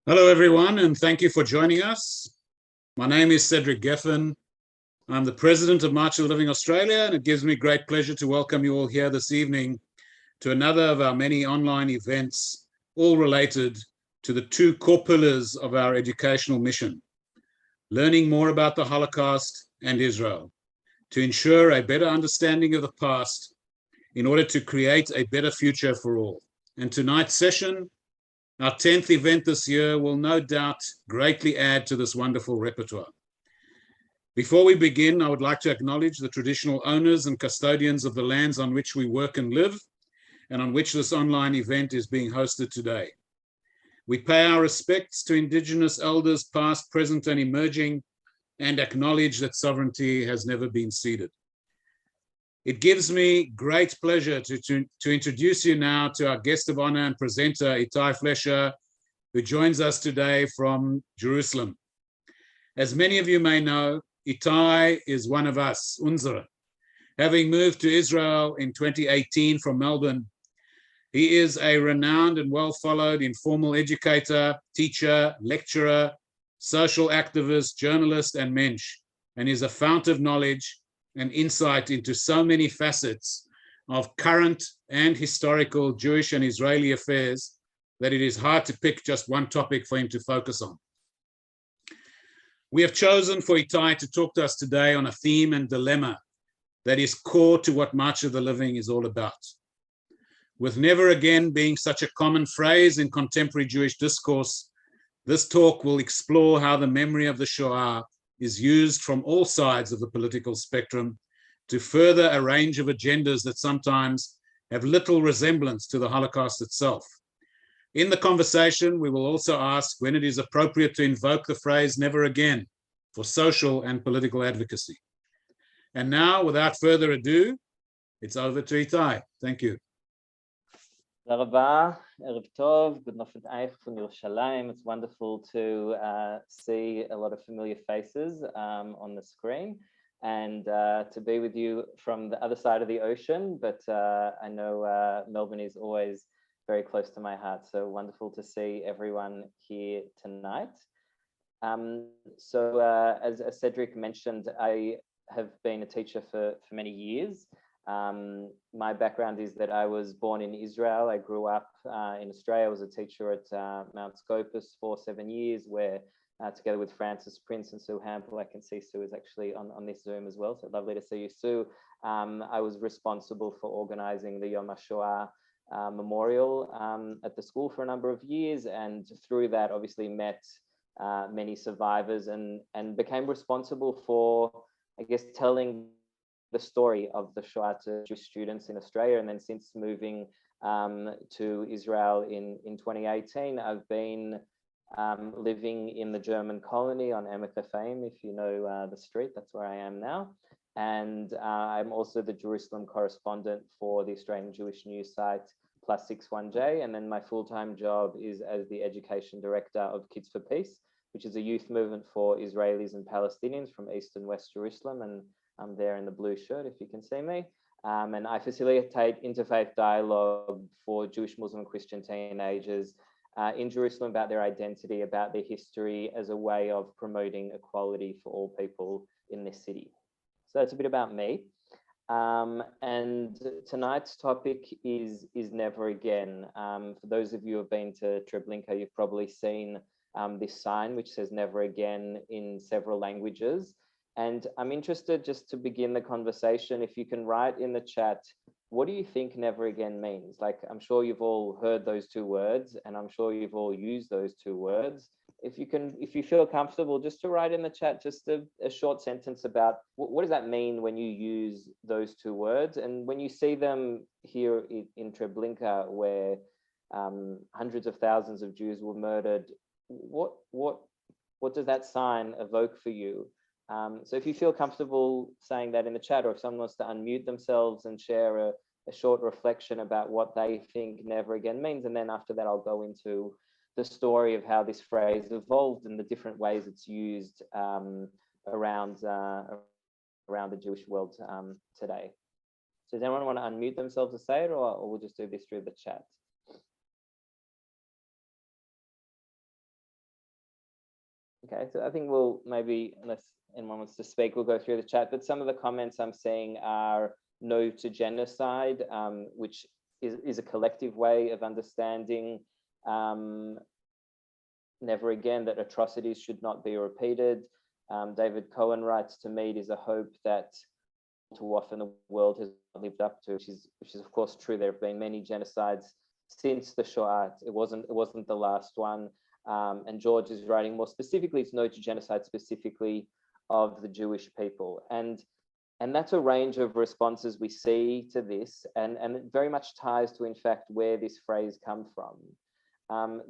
Hello, everyone, and thank you for joining us. My name is Cedric Geffen. I'm the president of March of the Living Australia, and it gives me great pleasure to welcome you all here this evening to another of our many online events, all related to the two core pillars of our educational mission: learning more about the Holocaust and Israel, to ensure a better understanding of the past in order to create a better future for all. And tonight's session, our 10th event this year, will no doubt greatly add to this wonderful repertoire. Before we begin, I would like to acknowledge the traditional owners and custodians of the lands on which we work and live, and on which this online event is being hosted today. We pay our respects to Indigenous elders past, present, and emerging, and acknowledge that sovereignty has never been ceded. It gives me great pleasure to introduce you now to our guest of honor and presenter, Ittay Flesher, who joins us today from Jerusalem. As many of you may know, Ittay is one of us, unsere. Having moved to Israel in 2018 from Melbourne, he is a renowned and well-followed informal educator, teacher, lecturer, social activist, journalist, and mensch, and is a fount of knowledge and insight into so many facets of current and historical Jewish and Israeli affairs that it is hard to pick just one topic for him to focus on. We have chosen for Ittay to talk to us today on a theme and dilemma that is core to what March of the Living is all about. With never again being such a common phrase in contemporary Jewish discourse, this talk will explore how the memory of the Shoah is used from all sides of the political spectrum to further a range of agendas that sometimes have little resemblance to the Holocaust itself. In the conversation, we will also ask when it is appropriate to invoke the phrase "never again" for social and political advocacy. And now, without further ado, it's over to Ittay. Thank you. תודה רבה, ערב טוב, good night from Yerushalayim. It's wonderful to see a lot of familiar faces on the screen and to be with you from the other side of the ocean, but I know Melbourne is always very close to my heart, so wonderful to see everyone here tonight. As Cedric mentioned, I have been a teacher for many years. My background is that I was born in Israel. I grew up in Australia. I was a teacher at Mount Scopus for 7 years, where together with Francis Prince and Sue Hample, I can see Sue is actually on this Zoom as well. So lovely to see you, Sue. I was responsible for organizing the Yom HaShoah memorial at the school for a number of years. And through that, obviously met many survivors and became responsible for, I guess, telling the story of the Shoah to Jewish students in Australia. And then since moving to Israel in 2018, I've been living in the German colony on Emet Hafaim, if you know the street, that's where I am now. And I'm also the Jerusalem correspondent for the Australian Jewish news site +61J. And then my full-time job is as the education director of Kids for Peace, which is a youth movement for Israelis and Palestinians from East and West Jerusalem. And I'm there in the blue shirt, if you can see me. And I facilitate interfaith dialogue for Jewish, Muslim, Christian teenagers in Jerusalem about their identity, about their history, as a way of promoting equality for all people in this city. So that's a bit about me. And tonight's topic is never again. For those of you who have been to Treblinka, you've probably seen this sign which says never again in several languages. And I'm interested, just to begin the conversation, if you can write in the chat, what do you think never again means? Like, I'm sure you've all heard those two words, and I'm sure you've all used those two words. If you feel comfortable, just to write in the chat, just a short sentence about what does that mean when you use those two words? And when you see them here in Treblinka, where hundreds of thousands of Jews were murdered, what does that sign evoke for you? So if you feel comfortable saying that in the chat, or if someone wants to unmute themselves and share a short reflection about what they think never again means, and then after that, I'll go into the story of how this phrase evolved and the different ways it's used around the Jewish world today. So does anyone want to unmute themselves to say it, or we'll just do this through the chat? Okay, so I think we'll maybe, unless anyone wants to speak, we'll go through the chat. But some of the comments I'm seeing are no to genocide, which is a collective way of understanding never again, that atrocities should not be repeated. David Cohen writes, to me, it is a hope that too often the world has not lived up to, which is of course true. There have been many genocides since the Shoah. It wasn't the last one. And George is writing more specifically, it's no to genocide specifically of the Jewish people. And that's a range of responses we see to this, and it very much ties to, in fact, where this phrase comes from.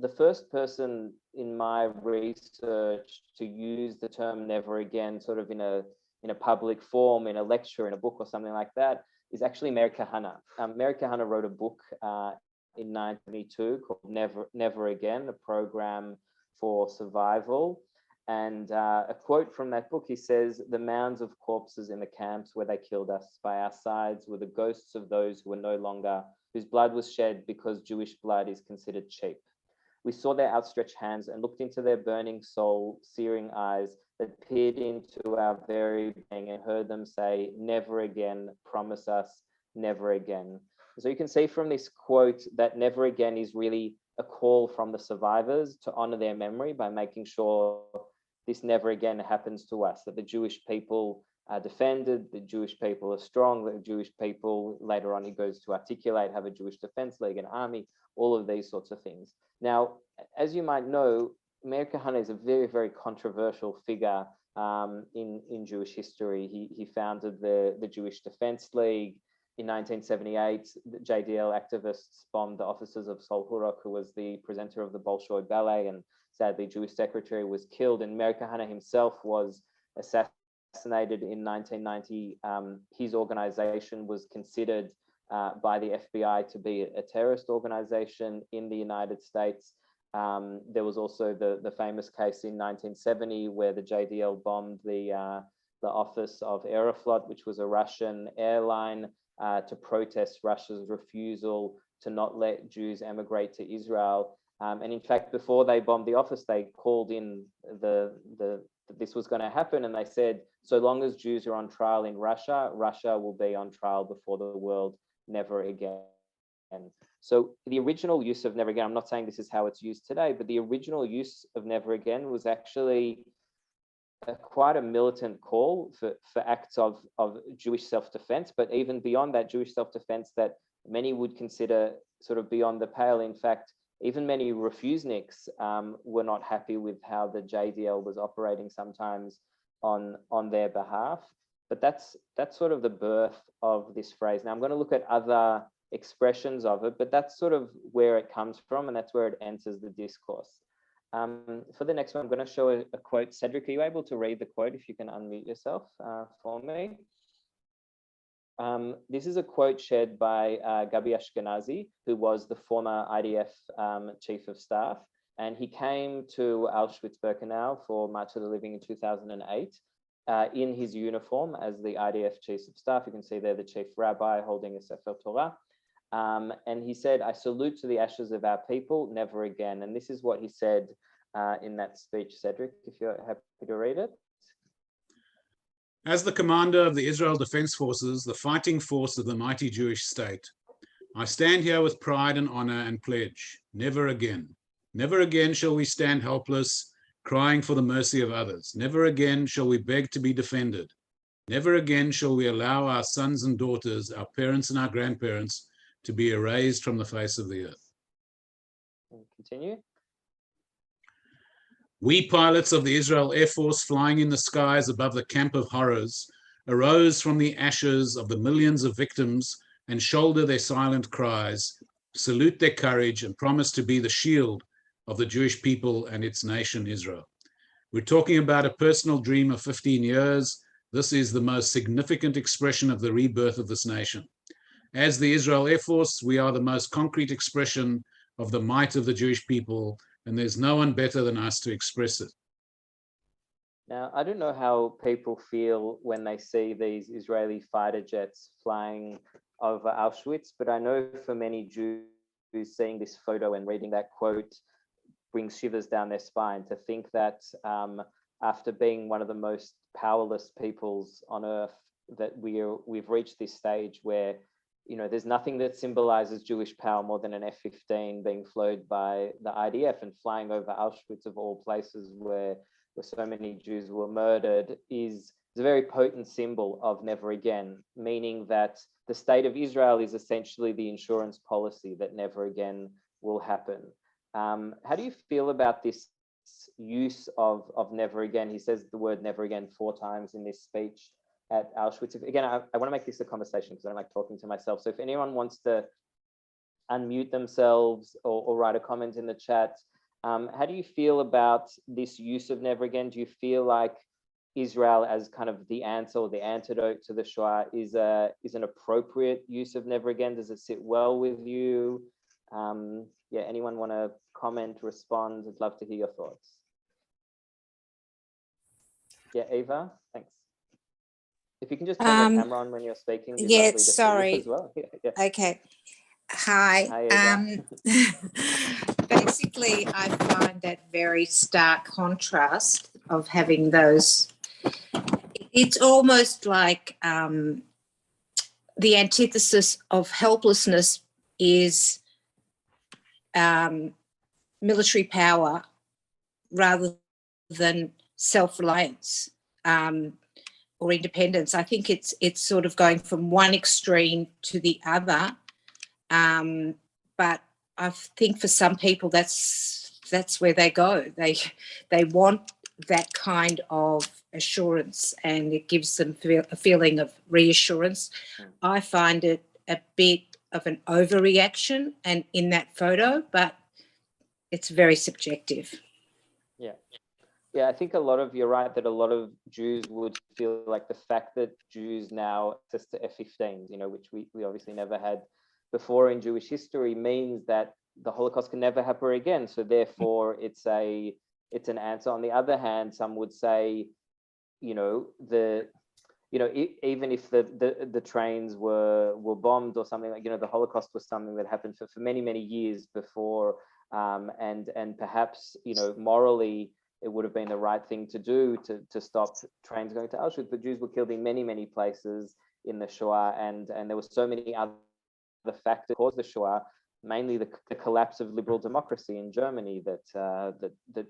The first person in my research to use the term never again, sort of in a public form, in a lecture, in a book or something like that, is actually Meir Kahana. Meir Kahana wrote a book in 1972 called Never Again, a program for survival. And a quote from that book, he says, "The mounds of corpses in the camps where they killed us by our sides were the ghosts of those who were no longer, whose blood was shed because Jewish blood is considered cheap. We saw their outstretched hands and looked into their burning soul, searing eyes that peered into our very being, and heard them say, 'Never again, promise us, never again.'" So you can see from this quote that never again is really a call from the survivors to honor their memory by making sure this never again happens to us, that the Jewish people are defended, the Jewish people are strong, the Jewish people, later on he goes to articulate, have a Jewish Defense League, an army, all of these sorts of things. Now, as you might know, Meir Kahana is a very, very controversial figure in Jewish history. He founded the Jewish Defense League. In 1978, the JDL activists bombed the offices of Sol Hurok, who was the presenter of the Bolshoi Ballet, and sadly, Jewish secretary was killed, and Meir Kahana himself was assassinated in 1990. His organization was considered by the FBI to be a terrorist organization in the United States. There was also the famous case in 1970 where the JDL bombed the office of Aeroflot, which was a Russian airline, to protest Russia's refusal to not let Jews emigrate to Israel. And in fact, before they bombed the office, they called in this was going to happen, and they said, so long as Jews are on trial in Russia, Russia will be on trial before the world, never again. So the original use of never again, I'm not saying this is how it's used today, but the original use of never again was actually quite a militant call for acts of Jewish self-defense, but even beyond that, Jewish self-defense that many would consider sort of beyond the pale. In fact, even many refuseniks were not happy with how the JDL was operating sometimes on their behalf. But that's sort of the birth of this phrase. Now I'm going to look at other expressions of it, but that's sort of where it comes from, and that's where it enters the discourse. For the next one, I'm going to show a quote. Cedric, are you able to read the quote if you can unmute yourself for me? This is a quote shared by Gabi Ashkenazi, who was the former IDF chief of staff, and he came to Auschwitz-Birkenau for March of the Living in 2008 in his uniform as the IDF chief of staff. You can see there the chief rabbi holding a Sefer Torah. And he said, "I salute to the ashes of our people, never again." And this is what he said in that speech. Cedric, if you're happy to read it. As the commander of the Israel Defense Forces, the fighting force of the mighty Jewish state, I stand here with pride and honor and pledge, never again. Never again shall we stand helpless, crying for the mercy of others. Never again shall we beg to be defended. Never again shall we allow our sons and daughters, our parents and our grandparents to be erased from the face of the earth. Continue. We pilots of the Israel Air Force flying in the skies above the camp of horrors arose from the ashes of the millions of victims and shoulder their silent cries, salute their courage, and promise to be the shield of the Jewish people and its nation Israel. We're talking about a personal dream of 15 years. This is the most significant expression of the rebirth of this nation. As the Israel Air Force, we are the most concrete expression of the might of the Jewish people, and there's no one better than us to express it. Now, I don't know how people feel when they see these Israeli fighter jets flying over Auschwitz, but I know for many Jews seeing this photo and reading that quote, brings shivers down their spine to think that after being one of the most powerless peoples on earth, that we've reached this stage where, you know, there's nothing that symbolizes Jewish power more than an F-15 being flown by the IDF and flying over Auschwitz of all places where so many Jews were murdered is a very potent symbol of never again, meaning that the state of Israel is essentially the insurance policy that never again will happen. How do you feel about this use of never again? He says the word never again 4 times in this speech at Auschwitz. Again, I want to make this a conversation because I don't like talking to myself. So if anyone wants to unmute themselves or write a comment in the chat, how do you feel about this use of never again? Do you feel like Israel as kind of the answer or the antidote to the Shoah is an appropriate use of never again? Does it sit well with you? Yeah, anyone want to comment, respond? I'd love to hear your thoughts. Yeah, Eva, thanks. If you can just turn your camera on when you're speaking. Yeah, sorry. As well. Yeah. Okay. Hi. Basically, I find that very stark contrast of having those. It's almost like the antithesis of helplessness is military power rather than self-reliance. Or independence. I think it's sort of going from one extreme to the other, but I think for some people that's where they go. They want that kind of assurance, and it gives them a feeling of reassurance. I find it a bit of an overreaction, and in that photo, but it's very subjective. Yeah. Yeah, I think you're right that a lot of Jews would feel like the fact that Jews now access to F-15s, you know, which we obviously never had before in Jewish history, means that the Holocaust can never happen again. So therefore, it's an answer. On the other hand, some would say, even if the trains were bombed or something, like, you know, the Holocaust was something that happened for many, many years before, and perhaps, you know, morally, it would have been the right thing to do to stop trains going to Auschwitz. But Jews were killed in many, many places in the Shoah, and there were so many other factors that caused the Shoah, mainly the collapse of liberal democracy in Germany that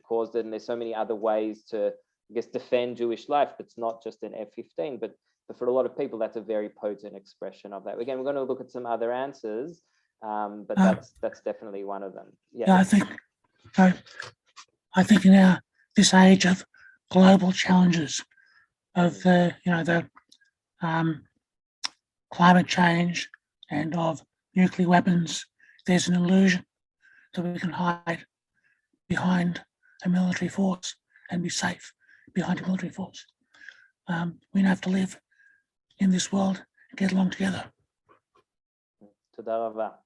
caused it. And there's so many other ways to, I guess, defend Jewish life. That's not just an F-15, but for a lot of people, that's a very potent expression of that. Again, we're going to look at some other answers, but that's definitely one of them. Yeah, I think in this age of global challenges of the climate change and of nuclear weapons, there's an illusion that we can hide behind a military force and be safe behind a military force. We have to live in this world and get along together. Toda rava.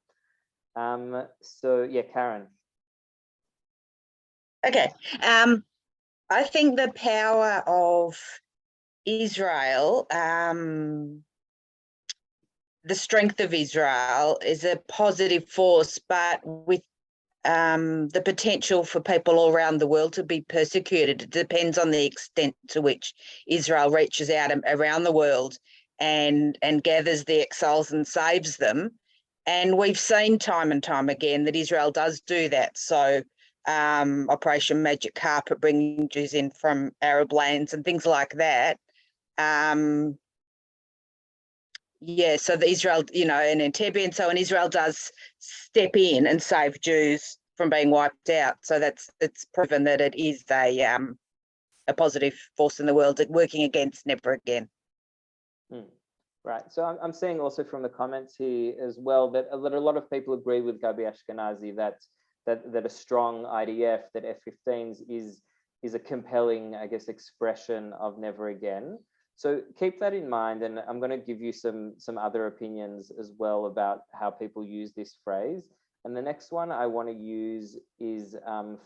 So yeah, Karen. Okay. I think the power of Israel, the strength of Israel is a positive force, but with the potential for people all around the world to be persecuted. It depends on the extent to which Israel reaches out around the world and gathers the exiles and saves them. And we've seen time and time again that Israel does do that. So Operation Magic Carpet, bringing Jews in from Arab lands and things like that. So the Israel, and Entebbe and so on, Israel does step in and save Jews from being wiped out. So it's proven that it is a positive force in the world, working against never again. Right. So I'm seeing also from the comments here as well that a lot of people agree with Gabi Ashkenazi that a strong IDF, that F-15s is a compelling, I guess, expression of never again. So keep that in mind, and I'm going to give you some other opinions as well about how people use this phrase. And the next one I want to use is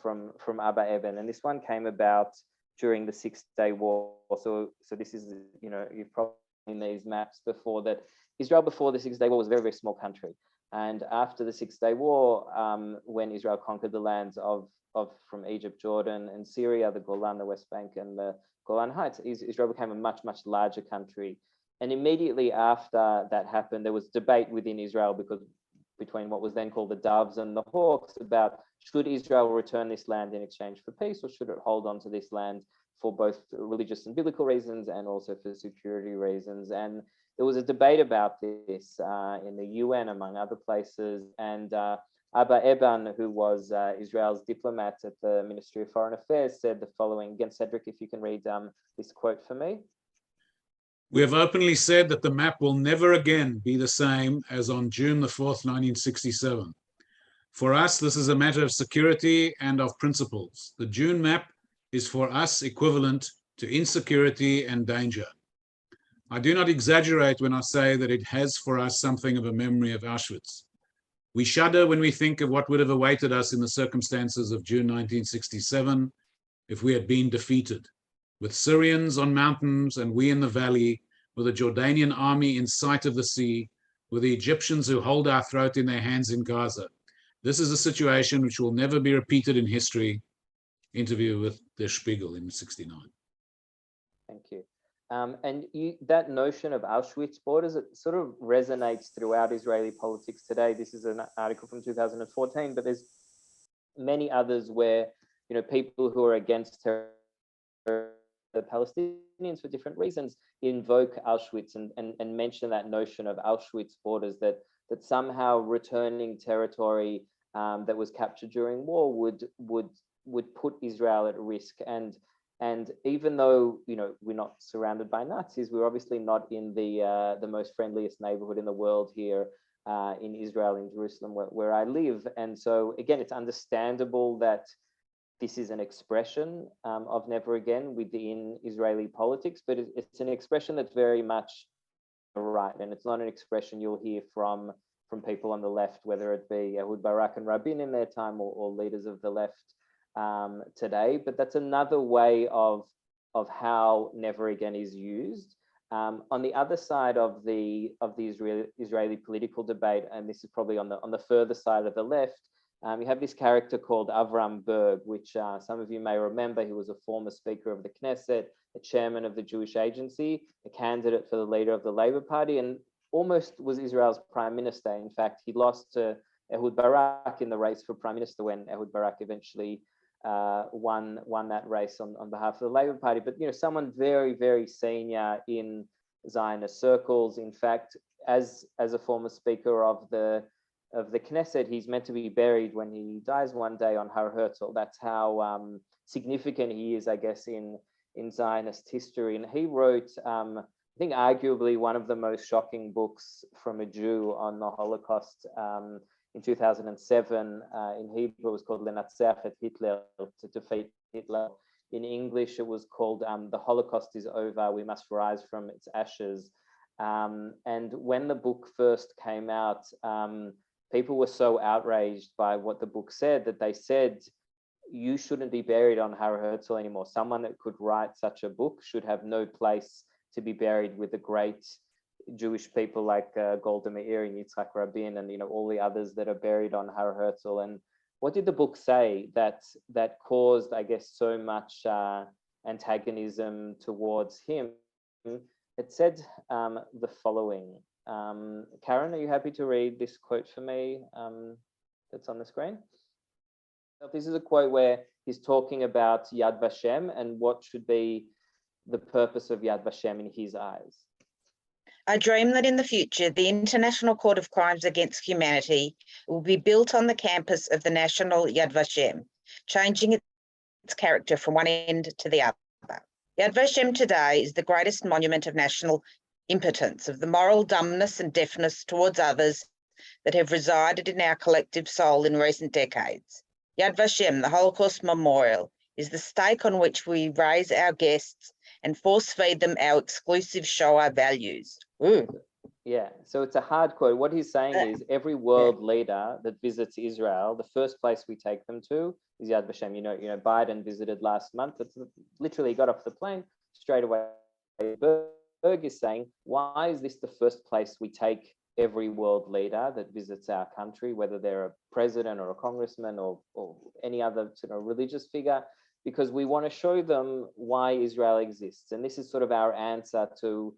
from Abba Eben, and this one came about during the 6-Day War. So this is, you've probably seen these maps before, that Israel before the 6-Day War was a very, very small country. And after the 6-Day War, when Israel conquered the lands from Egypt, Jordan, and Syria, the Golan, the West Bank, and the Golan Heights, Israel became a much, much larger country. And immediately after that happened, there was debate within Israel between what was then called the Doves and the Hawks about should Israel return this land in exchange for peace, or should it hold on to this land for both religious and biblical reasons and also for security reasons. And there was a debate about this in the UN, among other places. And Abba Eban, who was Israel's diplomat at the Ministry of Foreign Affairs, said the following. Again, Cedric, if you can read this quote for me. We have openly said that the map will never again be the same as on June the 4th, 1967. For us, this is a matter of security and of principles. The June map is for us equivalent to insecurity and danger. I do not exaggerate when I say that it has for us something of a memory of Auschwitz. We shudder when we think of what would have awaited us in the circumstances of June 1967 if we had been defeated, with Syrians on mountains and we in the valley, with a Jordanian army in sight of the sea, with the Egyptians who hold our throat in their hands in Gaza. This is a situation which will never be repeated in history. Interview with Der Spiegel in '69. Thank you. And that notion of Auschwitz borders, it sort of resonates throughout Israeli politics today. This is an article from 2014, but there's many others where, people who are against terror, the Palestinians for different reasons, invoke Auschwitz and mention that notion of Auschwitz borders, that somehow returning territory that was captured during war would put Israel at risk. And even though we're not surrounded by Nazis, we're obviously not in the most friendliest neighborhood in the world here in Israel, in Jerusalem, where I live. And so again, it's understandable that this is an expression of never again within Israeli politics, but it's an expression that's very much right, and it's not an expression you'll hear from people on the left, whether it be Ehud Barak and Rabin in their time or leaders of the left today. But that's another way of how never again is used. On the other side of the Israeli political debate, and this is probably on the further side of the left, you have this character called Avram Berg, which some of you may remember. He was a former Speaker of the Knesset, a chairman of the Jewish Agency, a candidate for the leader of the Labour Party, and almost was Israel's prime minister. In fact, he lost to Ehud Barak in the race for prime minister when Ehud Barak eventually won that race on behalf of the Labour Party. But someone very, very senior in Zionist circles. In fact, as a former Speaker of the Knesset, he's meant to be buried when he dies one day on Har Herzl. That's how significant he is, I guess, in Zionist history. And he wrote, I think, arguably one of the most shocking books from a Jew on the Holocaust in 2007. In Hebrew, it was called Lenatzeach et Hitler, to defeat Hitler. In English, it was called The Holocaust is Over, We Must Rise from Its Ashes. And when the book first came out, people were so outraged by what the book said that they said, you shouldn't be buried on Har Herzl anymore. Someone that could write such a book should have no place to be buried with the great Jewish people like Golda Meir and Yitzhak Rabin and all the others that are buried on Har Herzl. And what did the book say that caused, I guess, so much antagonism towards him? It said the following. Karen, are you happy to read this quote for me that's on the screen? This is a quote where he's talking about Yad Vashem and what should be the purpose of Yad Vashem in his eyes. I dream that in the future, the International Court of Crimes Against Humanity will be built on the campus of the National Yad Vashem, changing its character from one end to the other. Yad Vashem today is the greatest monument of national impotence, of the moral dumbness and deafness towards others that have resided in our collective soul in recent decades. Yad Vashem, the Holocaust Memorial, is the stake on which we raise our guests and force feed them our exclusive Shoah values. Ooh. Yeah, so it's a hard quote. What he's saying is every world leader that visits Israel, the first place we take them to is Yad Vashem. You know, Biden visited last month. It's literally got off the plane straight away. Berg is saying, why is this the first place we take every world leader that visits our country, whether they're a president or a congressman or any other sort of religious figure, because we want to show them why Israel exists. And this is sort of our answer to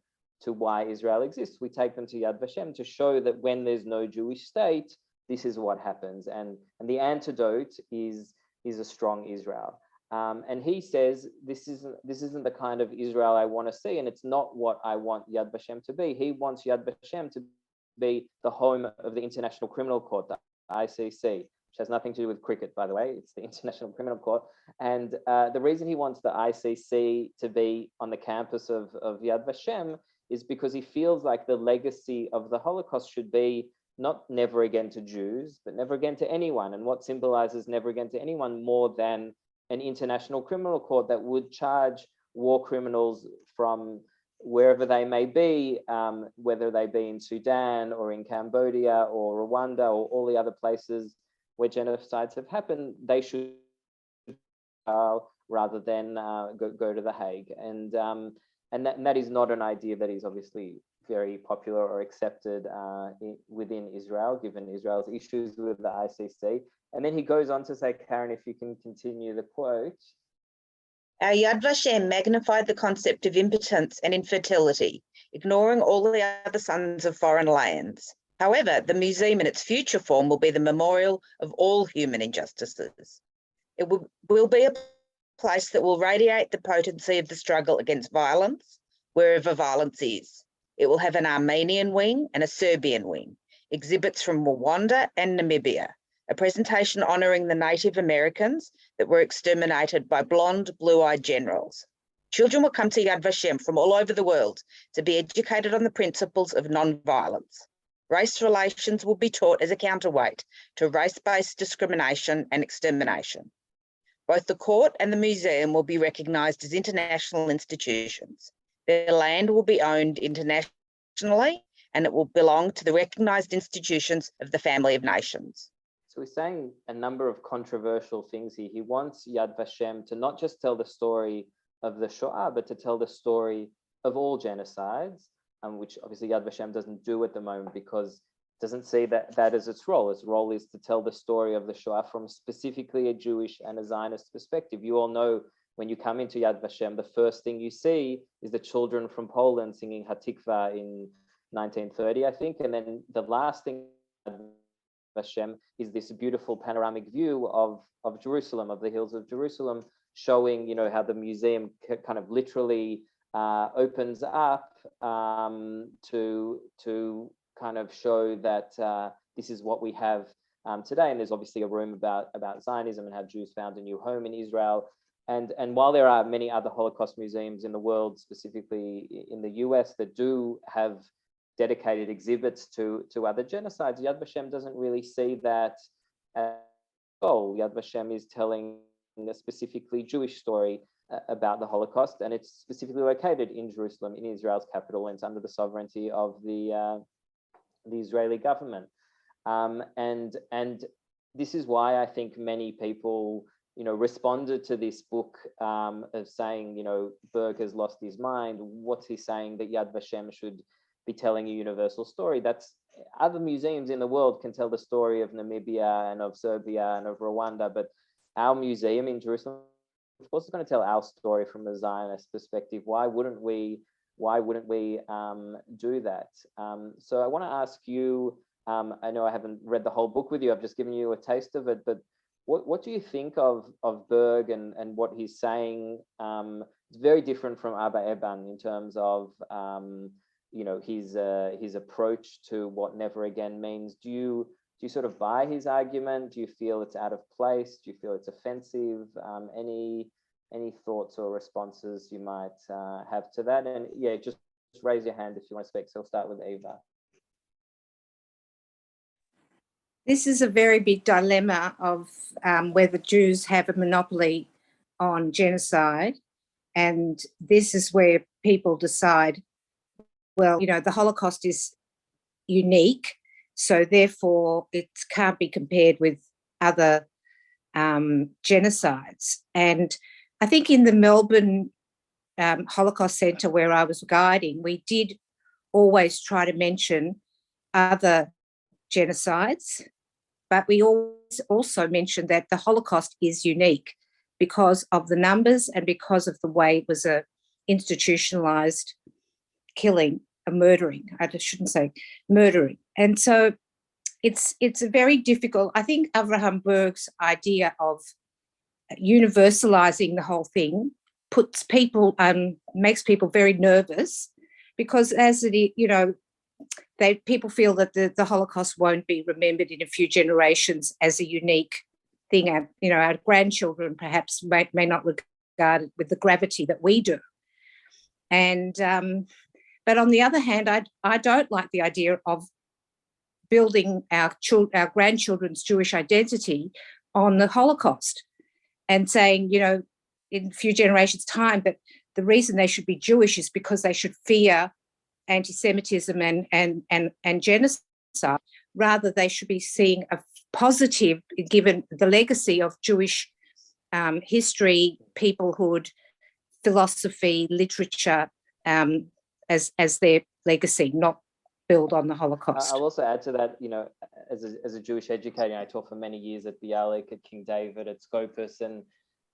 why Israel exists. We take them to Yad Vashem to show that when there's no Jewish state, this is what happens. And the antidote is a strong Israel. And he says, this isn't the kind of Israel I want to see, and it's not what I want Yad Vashem to be. He wants Yad Vashem to be the home of the International Criminal Court, the ICC, which has nothing to do with cricket, by the way. It's the International Criminal Court. And the reason he wants the ICC to be on the campus of Yad Vashem is because he feels like the legacy of the Holocaust should be not never again to Jews, but never again to anyone. And what symbolizes never again to anyone more than an international criminal court that would charge war criminals from wherever they may be, whether they be in Sudan or in Cambodia or Rwanda or all the other places where genocides have happened. They should rather than go to The Hague. And that is not an idea that is obviously very popular or accepted within Israel, given Israel's issues with the ICC. And then he goes on to say, Karen, if you can continue the quote. Our Yad Vashem magnified the concept of impotence and infertility, ignoring all the other sons of foreign lands. However, the museum in its future form will be the memorial of all human injustices. It will be a place that will radiate the potency of the struggle against violence, wherever violence is. It will have an Armenian wing and a Serbian wing, exhibits from Rwanda and Namibia, a presentation honouring the Native Americans that were exterminated by blonde, blue-eyed generals. Children will come to Yad Vashem from all over the world to be educated on the principles of non-violence. Race relations will be taught as a counterweight to race-based discrimination and extermination. Both the court and the museum will be recognised as international institutions. Their land will be owned internationally, and it will belong to the recognised institutions of the family of nations. So he's saying a number of controversial things here. He wants Yad Vashem to not just tell the story of the Shoah, but to tell the story of all genocides, which obviously Yad Vashem doesn't do at the moment because it doesn't see that as its role. Its role is to tell the story of the Shoah from specifically a Jewish and a Zionist perspective. You all know when you come into Yad Vashem, the first thing you see is the children from Poland singing Hatikva in 1930, I think. And then the last thing Hashem is this beautiful panoramic view of Jerusalem, of the hills of Jerusalem, showing, you know, how the museum kind of literally opens up to kind of show that this is what we have today. And there's obviously a room about Zionism and how Jews found a new home in Israel. And while there are many other Holocaust museums in the world, specifically in the US, that do have dedicated exhibits to other genocides, Yad Vashem doesn't really see that at all. Yad Vashem is telling a specifically Jewish story about the Holocaust, and it's specifically located in Jerusalem, in Israel's capital, and it's under the sovereignty of the Israeli government. And this is why I think many people, you know, responded to this book of saying, you know, Berg has lost his mind. What's he saying that Yad Vashem should be telling a universal story? That's other museums in the world can tell the story of Namibia and of Serbia and of Rwanda, but our museum in Jerusalem is also going to tell our story from a Zionist perspective. Why wouldn't we do that? So I want to ask you, I know I haven't read the whole book with you, I've just given you a taste of it, but what do you think of Berg and what he's saying? It's very different from Abba Eban in terms of you know, his approach to what never again means. Do you sort of buy his argument? Do you feel it's out of place? Do you feel it's offensive? Any thoughts or responses you might have to that? And yeah, just raise your hand if you want to speak. So we'll start with Eva. This is a very big dilemma of whether Jews have a monopoly on genocide. And this is where people decide, well, you know, the Holocaust is unique, so therefore it can't be compared with other genocides. And I think in the Melbourne Holocaust Centre where I was guiding, we did always try to mention other genocides, but we also mentioned that the Holocaust is unique because of the numbers and because of the way it was a institutionalized killing, a murdering. I just shouldn't say murdering. And so it's a very difficult. I think Avraham Berg's idea of universalizing the whole thing puts people, makes people very nervous, because as it, you know, people feel that the Holocaust won't be remembered in a few generations as a unique thing. You know, our grandchildren perhaps may not regard it with the gravity that we do. And but on the other hand, I don't like the idea of building our grandchildren's Jewish identity on the Holocaust and saying, you know, in a few generations' time, but the reason they should be Jewish is because they should fear anti-Semitism and genocide. Rather, they should be seeing a positive, given the legacy of Jewish history, peoplehood, philosophy, literature as their legacy, not build on the Holocaust. I'll also add to that, you know, as a Jewish educator, I taught for many years at Bialik, at King David, at Scopus, and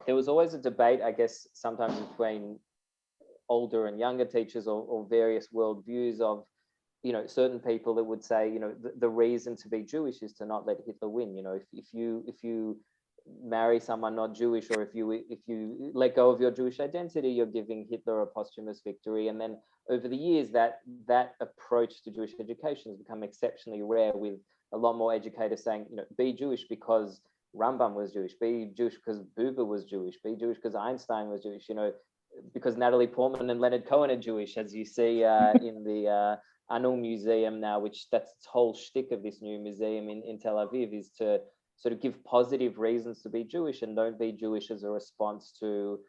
there was always a debate, I guess, sometimes between older and younger teachers or various worldviews of, you know, certain people that would say, you know, the reason to be Jewish is to not let Hitler win. You know, if you marry someone not Jewish, or if you let go of your Jewish identity, you're giving Hitler a posthumous victory. And then over the years, that approach to Jewish education has become exceptionally rare, with a lot more educators saying, you know, be Jewish because Rambam was Jewish, be Jewish because Buber was Jewish, be Jewish because Einstein was Jewish, you know, because Natalie Portman and Leonard Cohen are Jewish, as you see in the Anu Museum now, which that's its whole shtick of this new museum in Tel Aviv, is to sort of give positive reasons to be Jewish and don't be Jewish as a response to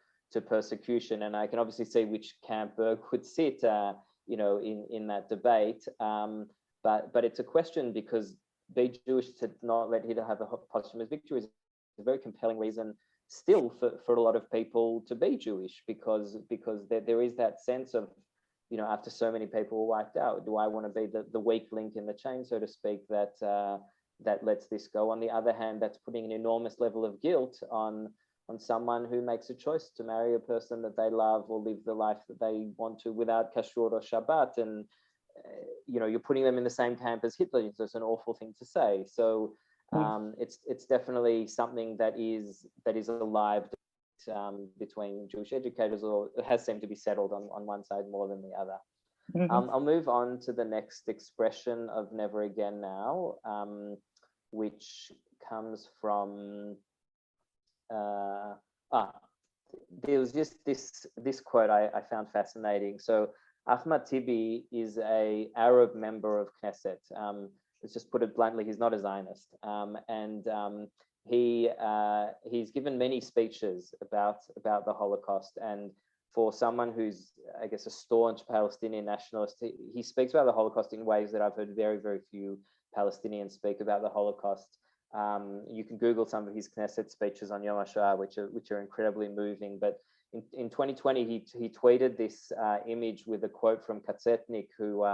persecution. And I can obviously see which camp Berg would sit, you know, in that debate. But it's a question, because be Jewish to not let Hitler have a posthumous victory is a very compelling reason still for a lot of people to be Jewish, because there is that sense of, you know, after so many people were wiped out, do I want to be the weak link in the chain, so to speak, that lets this go? On the other hand, that's putting an enormous level of guilt on someone who makes a choice to marry a person that they love or live the life that they want to without kashrut or Shabbat. And you know, you're putting them in the same camp as Hitler. So it's an awful thing to say. So it's definitely something that is alive between Jewish educators, or it has seemed to be settled on one side more than the other. Mm-hmm. I'll move on to the next expression of never again now, which comes from there was just this quote I found fascinating. So Ahmad Tibi is a Arab member of Knesset. Let's just put it bluntly, he's not a Zionist. He's given many speeches about the Holocaust. And for someone who's, I guess, a staunch Palestinian nationalist, he speaks about the Holocaust in ways that I've heard very, very few Palestinians speak about the Holocaust. You can Google some of his Knesset speeches on Yom HaShoah, which are incredibly moving. But in 2020, he tweeted this image with a quote from Katzetnik, who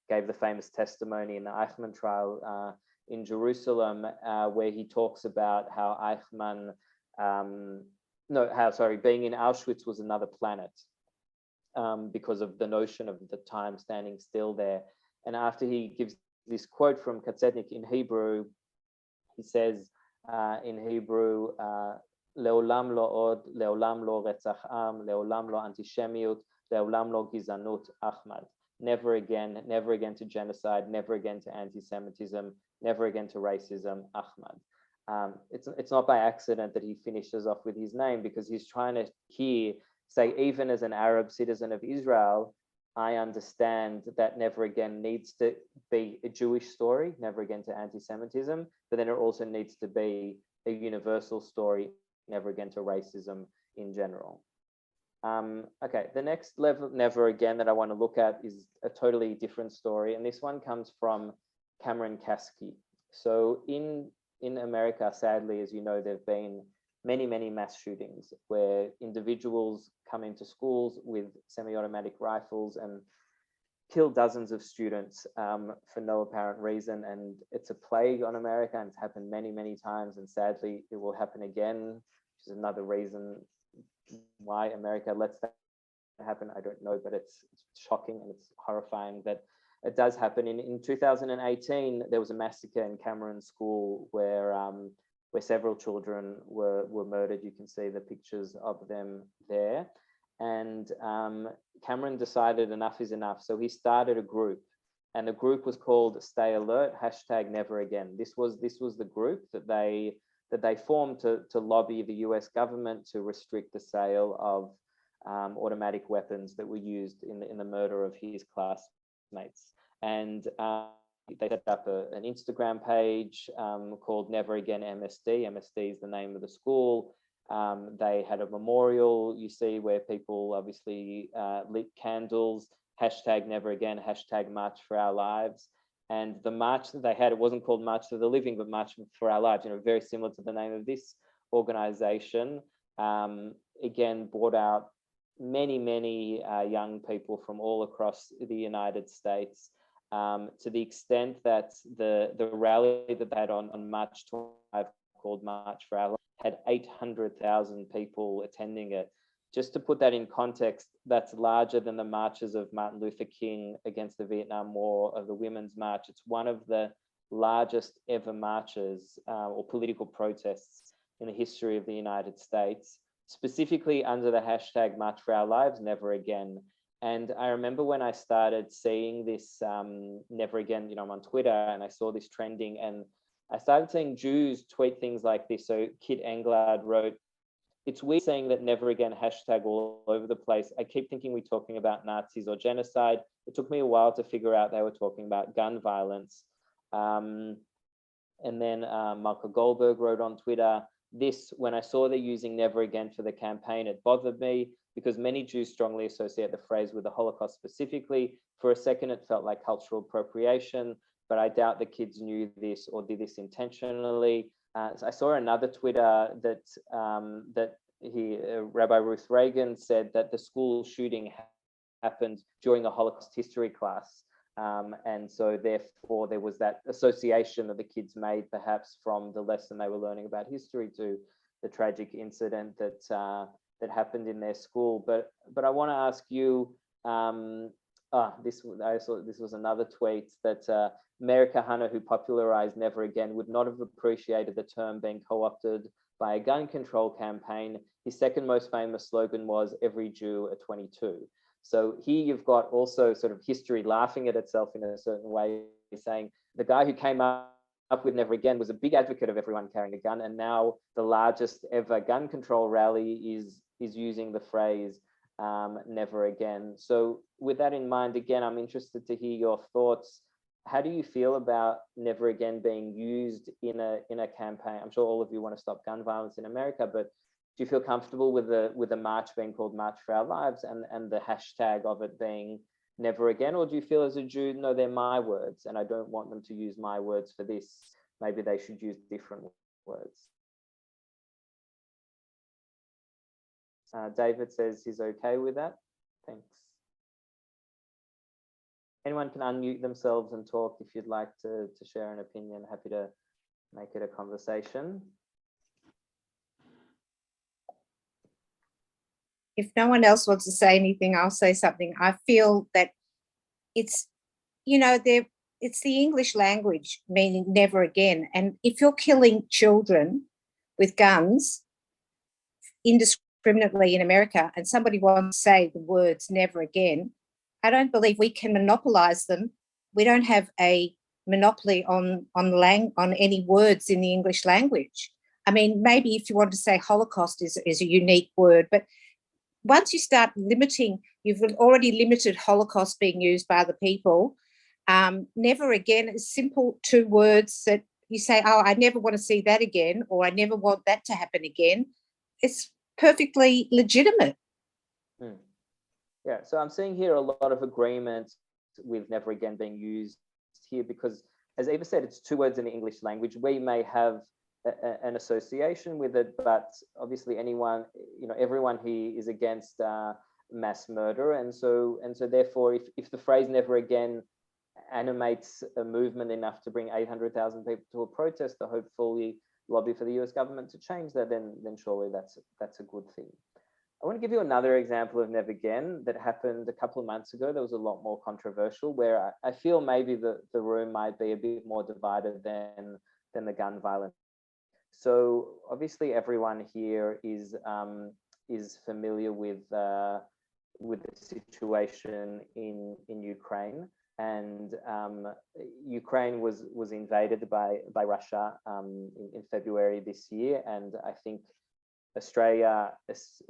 gave the famous testimony in the Eichmann trial in Jerusalem, where he talks about how being in Auschwitz was another planet because of the notion of the time standing still there. And after he gives this quote from Katzetnik in Hebrew, he says in Hebrew, Leolam lo od, leolam lo retzach am, leolam lo antisemiyut, leolam lo gizanut, Ahmad. Never again to genocide, never again to anti-Semitism, never again to racism, Ahmad. It's not by accident that he finishes off with his name, because he's trying to say, even as an Arab citizen of Israel, I understand that never again needs to be a Jewish story, never again to anti-Semitism, but then it also needs to be a universal story, never again to racism in general. Okay, the next level, never again, that I want to look at is a totally different story. And this one comes from Cameron Kasky. So in America, sadly, as you know, there have been many, many mass shootings where individuals come into schools with semi-automatic rifles and killed dozens of students for no apparent reason. And it's a plague on America, and it's happened many, many times. And sadly, it will happen again, which is another reason why America lets that happen. I don't know, but it's shocking and it's horrifying that it does happen. In 2018, there was a massacre in Cameron School where several children were murdered. You can see the pictures of them there. And Cameron decided enough is enough. So he started a group, and the group was called Stay Alert, #NeverAgain. This was the group that they formed to lobby the US government to restrict the sale of automatic weapons that were used in the murder of his classmates. And they set up an Instagram page called Never Again MSD. MSD is the name of the school. They had a memorial, you see, where people obviously lit candles, #NeverAgain, #March for Our Lives. And the march that they had, it wasn't called March for the Living, but March for Our Lives, very similar to the name of this organization. Again, brought out many, many young people from all across the United States, to the extent that the rally that they had on March 25, called March for Our Lives, had 800,000 people attending it. Just to put that in context, that's larger than the marches of Martin Luther King against the Vietnam War, of the Women's March. It's one of the largest ever marches or political protests in the history of the United States, specifically under the hashtag March for Our Lives, Never Again. And I remember when I started seeing this Never Again, I'm on Twitter, and I saw this trending, and I started seeing Jews tweet things like this. So Kit Englard wrote, "It's weird saying that Never Again hashtag all over the place. I keep thinking we're talking about Nazis or genocide. It took me a while to figure out they were talking about gun violence." And then Michael Goldberg wrote on Twitter, "When I saw they're using Never Again for the campaign, it bothered me because many Jews strongly associate the phrase with the Holocaust specifically. For a second, it felt like cultural appropriation, but I doubt the kids knew this or did this intentionally." So I saw another Twitter that Rabbi Ruth Reagan said that the school shooting happened during the Holocaust history class. And so therefore there was that association that the kids made perhaps from the lesson they were learning about history to the tragic incident that happened in their school. But I want to ask you, this was another tweet that Meir Kahane, who popularized Never Again, would not have appreciated the term being co-opted by a gun control campaign. His second most famous slogan was "Every Jew a 22." So here you've got also sort of history laughing at itself in a certain way, saying the guy who came up with Never Again was a big advocate of everyone carrying a gun, and now the largest ever gun control rally is using the phrase Never Again. So with that in mind, again, I'm interested to hear your thoughts. How do you feel about Never Again being used in a campaign? I'm sure all of you want to stop gun violence in America, but do you feel comfortable with the march being called March for Our Lives and the hashtag of it being Never Again? Or do you feel as a Jew, no, they're my words and I don't want them to use my words for this? Maybe they should use different words. David says he's okay with that. Thanks. Anyone can unmute themselves and talk if you'd like to share an opinion. Happy to make it a conversation. If no one else wants to say anything, I'll say something. I feel that it's, it's the English language meaning never again. And if you're killing children with guns indiscriminately in America and somebody wants to say the words never again, I don't believe we can monopolize them. We don't have a monopoly on any words in the English language. I mean, maybe if you want to say Holocaust is a unique word, but once you start limiting, you've already limited Holocaust being used by other people. Never again is simple two words that you say, oh, I never want to see that again, or I never want that to happen again. It's perfectly legitimate. Yeah, so I'm seeing here a lot of agreement with never again being used here because, as Eva said, it's two words in the English language. We may have an association with it, but obviously everyone here is against mass murder. And so therefore, if the phrase "never again" animates a movement enough to bring 800,000 people to a protest to hopefully lobby for the US government to change that, then surely that's a good thing. I want to give you another example of "never again" that happened a couple of months ago. That was a lot more controversial, where I feel maybe the room might be a bit more divided than the gun violence. So obviously everyone here is familiar with the situation in Ukraine, and Ukraine was invaded by Russia in February this year, and I think Australia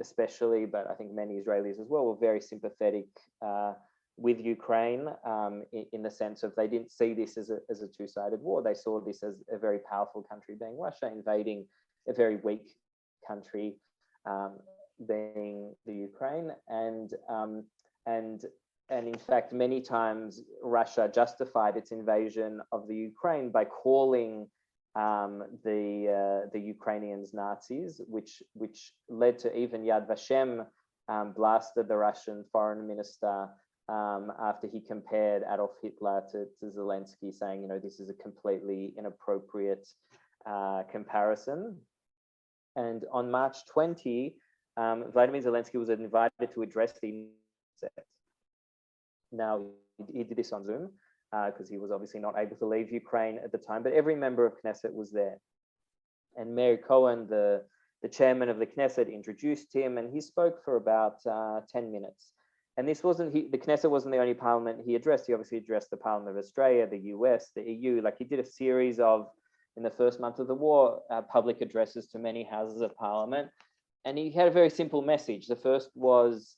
especially, but I think many Israelis as well, were very sympathetic with Ukraine in the sense of they didn't see this as a two-sided war. They saw this as a very powerful country being Russia invading a very weak country being the Ukraine, and in fact many times Russia justified its invasion of the Ukraine by calling the Ukrainians Nazis, which led to even Yad Vashem blasted the Russian foreign minister after he compared Adolf Hitler to Zelensky, saying, you know, this is a completely inappropriate comparison. And on March 20, Vladimir Zelensky was invited to address the Knesset. Now, he did this on Zoom because he was obviously not able to leave Ukraine at the time, but every member of Knesset was there. And Meir Cohen, the chairman of the Knesset, introduced him, and he spoke for about 10 minutes. And this wasn't, the Knesset wasn't the only parliament he addressed. He obviously addressed the Parliament of Australia, the US, the EU. Like, he did a series of, in the first month of the war, public addresses to many houses of parliament. And he had a very simple message. The first was,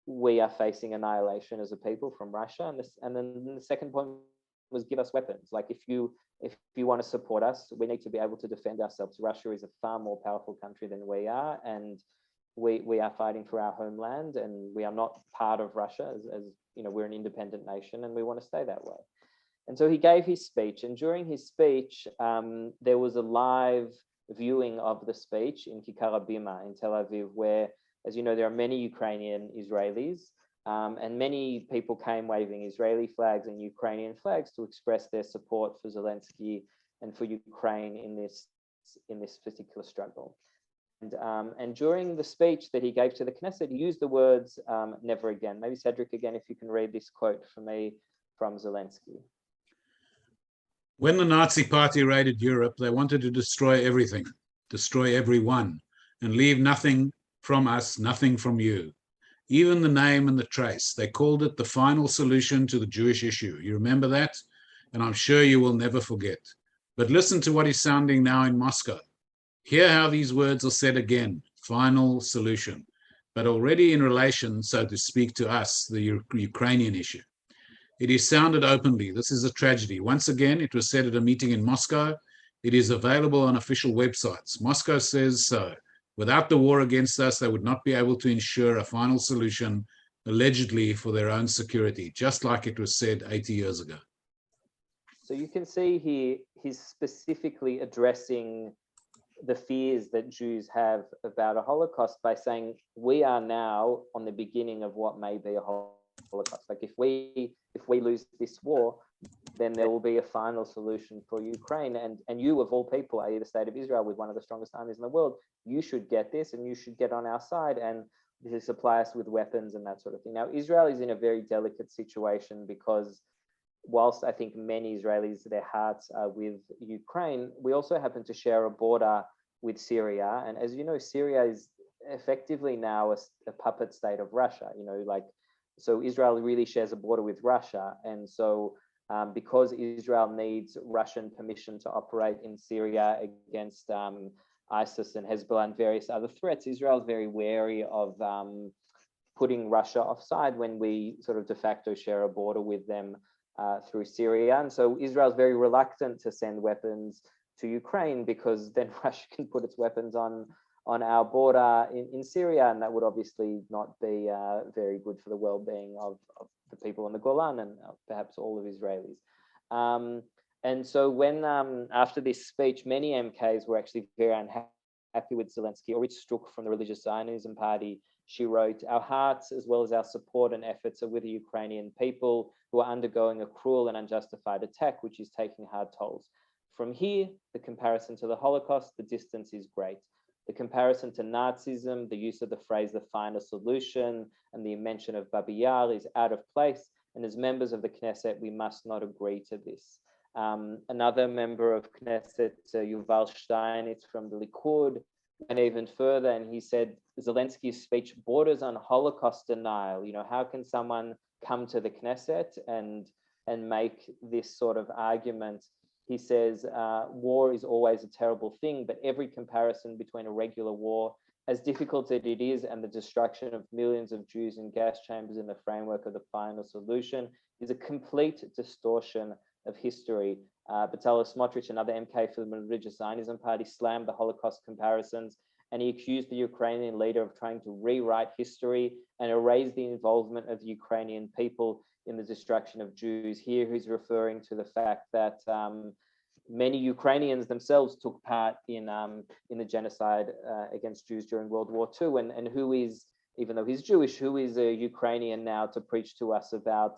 we are facing annihilation as a people from Russia. And then the second point was, give us weapons. Like, if you want to support us, we need to be able to defend ourselves. Russia is a far more powerful country than we are, and we are fighting for our homeland, and we are not part of Russia, as you know, we're an independent nation, and we want to stay that way. And so he gave his speech, and during his speech, there was a live viewing of the speech in Kikar Bima in Tel Aviv, where, as you know, there are many Ukrainian Israelis, and many people came waving Israeli flags and Ukrainian flags to express their support for Zelensky and for Ukraine in this particular struggle. And during the speech that he gave to the Knesset, he used the words "never again." Maybe Cedric, again, if you can read this quote for me from Zelensky. When the Nazi Party raided Europe, they wanted to destroy everything, destroy everyone, and leave nothing from us, nothing from you. Even the name and the trace. They called it the final solution to the Jewish issue. You remember that? And I'm sure you will never forget. But listen to what is sounding now in Moscow. Hear how these words are said again, final solution, but already in relation, so to speak, to us, the Ukrainian issue. It is sounded openly. This is a tragedy. Once again, it was said at a meeting in Moscow. It is available on official websites. Moscow says so. Without the war against us, they would not be able to ensure a final solution, allegedly for their own security, just like it was said 80 years ago. So you can see here, he's specifically addressing the fears that Jews have about a Holocaust by saying, we are now on the beginning of what may be a Holocaust. Like, if we lose this war, then there will be a final solution for Ukraine. And you, of all people, i.e. the state of Israel, with one of the strongest armies in the world, you should get this, and you should get on our side, and this is supply us with weapons and that sort of thing. Now, Israel is in a very delicate situation because whilst I think many Israelis, their hearts are with Ukraine, we also happen to share a border with Syria. And as you know, Syria is effectively now a puppet state of Russia, you know, like, so Israel really shares a border with Russia. And so because Israel needs Russian permission to operate in Syria against ISIS and Hezbollah and various other threats, Israel is very wary of putting Russia offside when we sort of de facto share a border with them through Syria. And so Israel is very reluctant to send weapons to Ukraine, because then Russia can put its weapons on our border in Syria, and that would obviously not be very good for the well-being of the people on the Golan and perhaps all of Israelis. And so when, after this speech, many MKs were actually very unhappy with Zelensky. Orit Stuk from the Religious Zionism Party She wrote, "Our hearts, as well as our support and efforts, are with the Ukrainian people who are undergoing a cruel and unjustified attack, which is taking hard tolls. From here, the comparison to the Holocaust, the distance is great. The comparison to Nazism, the use of the phrase the final solution, and the mention of Babi Yar is out of place. And as members of the Knesset, we must not agree to this." Another member of Knesset, Yuval Steinitz from the Likud, went even further, and he said Zelensky's speech borders on Holocaust denial. You know, how can someone come to the Knesset and make this sort of argument? He says, war is always a terrible thing, but every comparison between a regular war, as difficult as it is, and the destruction of millions of Jews in gas chambers in the framework of the final solution is a complete distortion of history. Bezalel Smotrich, another MK for the religious Zionism party, slammed the Holocaust comparisons, and he accused the Ukrainian leader of trying to rewrite history and erase the involvement of the Ukrainian people in the destruction of Jews. Here he's referring to the fact that many Ukrainians themselves took part in the genocide against Jews during World War II, and who is, even though he's Jewish, who is a Ukrainian now to preach to us about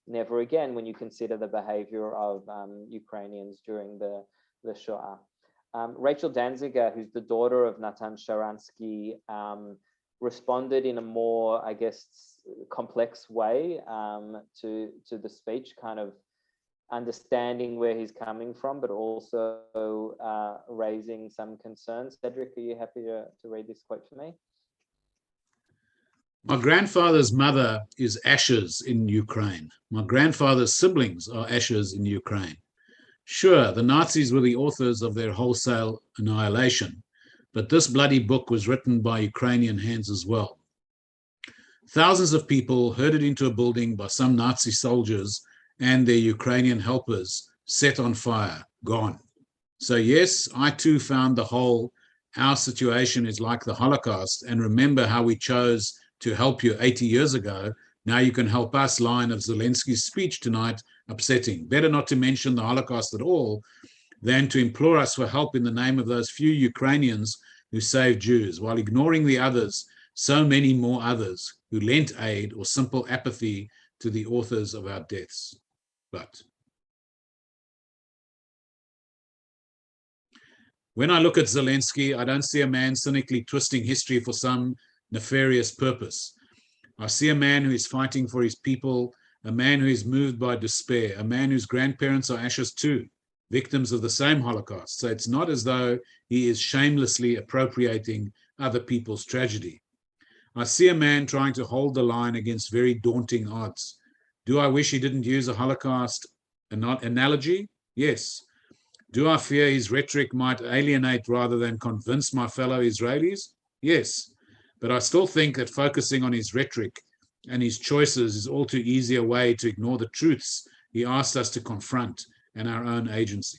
never again, when you consider the behavior of Ukrainians during the Shoah. Rachel Danziger, who's the daughter of Natan Sharansky, responded in a more, I guess, complex way to the speech, kind of understanding where he's coming from, but also raising some concerns. Cedric, are you happy to read this quote for me? My grandfather's mother is ashes in Ukraine. My grandfather's siblings are ashes in Ukraine. Sure, the Nazis were the authors of their wholesale annihilation, but this bloody book was written by Ukrainian hands as well. Thousands of people herded into a building by some Nazi soldiers and their Ukrainian helpers, set on fire, gone. So yes, I too found the whole, our situation is like the Holocaust, and remember how we chose to help you 80 years ago. Now you can help us line of Zelensky's speech tonight upsetting. Better not to mention the Holocaust at all than to implore us for help in the name of those few Ukrainians who saved Jews, while ignoring the others, so many more others who lent aid or simple apathy to the authors of our deaths. But when I look at Zelensky, I don't see a man cynically twisting history for some nefarious purpose. I see a man who is fighting for his people, a man who is moved by despair, a man whose grandparents are ashes too, victims of the same Holocaust. So it's not as though he is shamelessly appropriating other people's tragedy. I see a man trying to hold the line against very daunting odds. Do I wish he didn't use a Holocaust analogy? Yes. Do I fear his rhetoric might alienate rather than convince my fellow Israelis? Yes. But I still think that focusing on his rhetoric and his choices is all too easy a way to ignore the truths he asked us to confront and our own agency.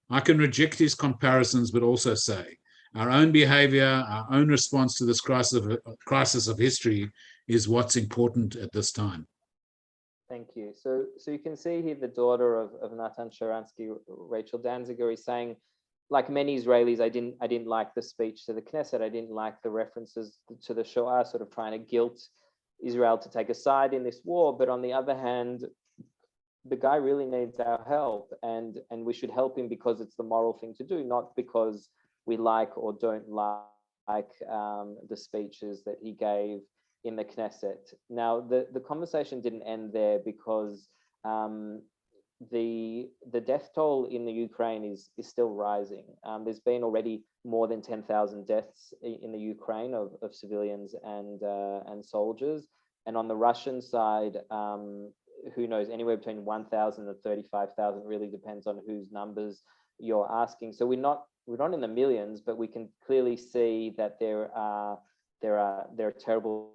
I can reject his comparisons, but also say our own behavior, our own response to this crisis of history is what's important at this time. Thank you. So you can see here the daughter of Natan Sharansky, Rachel Danziger, is saying, like many Israelis, I didn't like the speech to the Knesset. I didn't like the references to the Shoah, sort of trying to guilt Israel to take a side in this war. But on the other hand, the guy really needs our help, and we should help him because it's the moral thing to do, not because we like or don't like the speeches that he gave in the Knesset. Now, the conversation didn't end there, because the death toll in the Ukraine is still rising. There's been already more than 10,000 deaths in the Ukraine of civilians and soldiers. And on the Russian side, who knows, anywhere between 1,000 and 35,000, really depends on whose numbers you're asking. So we're not in the millions, but we can clearly see that there are terrible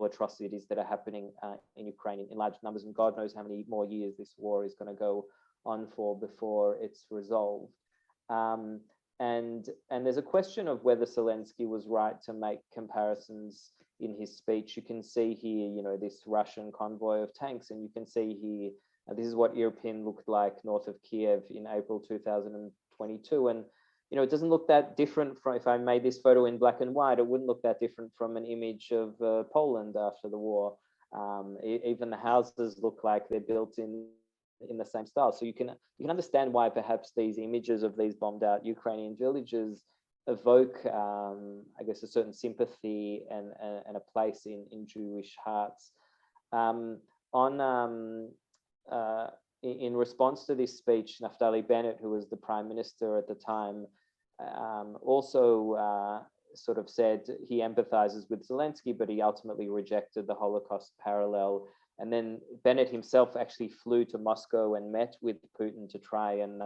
atrocities that are happening in Ukraine in large numbers, and God knows how many more years this war is going to go on for before it's resolved. And there's a question of whether Zelensky was right to make comparisons in his speech. You can see here, this Russian convoy of tanks, and you can see here, this is what Irpin looked like north of Kiev in April 2022. And you know, it doesn't look that different from, if I made this photo in black and white, it wouldn't look that different from an image of Poland after the war. Even the houses look like they're built in the same style. So you can understand why perhaps these images of these bombed out Ukrainian villages evoke, I guess, a certain sympathy and a place in Jewish hearts. In response to this speech, Naftali Bennett, who was the Prime Minister at the time, also sort of said he empathizes with Zelensky, but he ultimately rejected the Holocaust parallel. And then Bennett himself actually flew to Moscow and met with Putin to try and